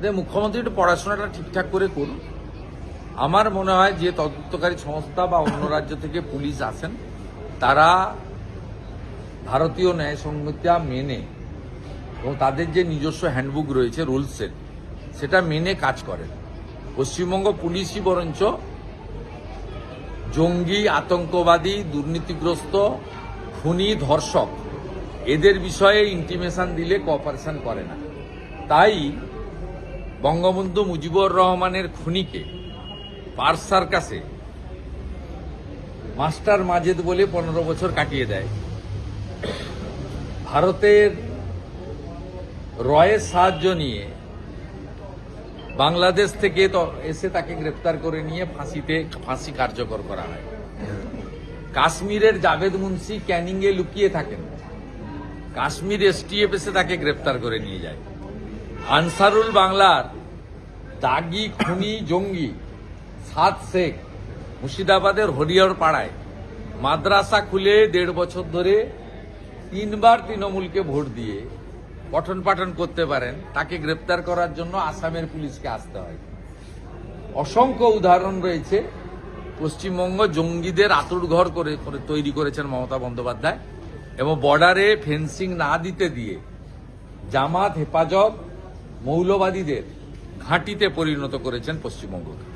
যে মুখ্যমন্ত্রী একটু পড়াশোনাটা ঠিকঠাক করে করুন। আমার মনে হয় যে তদন্তকারী সংস্থা বা অন্য রাজ্য থেকে পুলিশ আসেন, তারা ভারতীয় ন্যায় সংহিতা মেনে এবং তাদের যে নিজস্ব হ্যান্ডবুক রয়েছে রুলসের, সেটা মেনে কাজ করেন। পশ্চিমবঙ্গ পুলিশই বরঞ্চ জঙ্গি, আতঙ্কবাদী, দুর্নীতিগ্রস্ত, খুনি, ধর্ষক এদের বিষয়ে ইন্টিমেশন দিলে কোঅপারেশন করে না। তাই বঙ্গবন্ধু মুজিবুর রহমানের খুনিকে পার্ক সার্কাসে মাস্টার মাজেদ বলে 15 বছর কাটিয়ে দেয়। ভারতের রয়ের সাহায্য নিয়ে বাংলাদেশ থেকে এসে তাকে গ্রেপ্তার করে নিয়ে ফাঁসি কার্যকর করা হয়। কাশ্মীরের জাভেদ মুন্সি ক্যানিংয়ে লুকিয়ে থাকেন, কাশ্মীর এসটিএফ এসে তাকে গ্রেপ্তার করে নিয়ে যায়। আনসারুল বাংলার দাগি খুনি জঙ্গি সাদ শেখ মুর্শিদাবাদের হরিহর পাড়ায় মাদ্রাসা খুলে 1.5 বছর ধরে 3 বার তৃণমূলকে ভোট দিয়ে পঠন পাঠন করতে পারেন, তাকে গ্রেপ্তার করার জন্য আসামের পুলিশকে আসতে হয়। অসংখ্য উদাহরণ রয়েছে। পশ্চিমবঙ্গ জঙ্গিদের আঁতুড়ঘর করে তৈরি করেছেন মমতা বন্দ্যোপাধ্যায়, এবং বর্ডারে ফেন্সিং না দিতে দিয়ে জামাত, হেফাজত, মৌলবাদীদের ঘাঁটিতে পরিণত করেছেন পশ্চিমবঙ্গকে।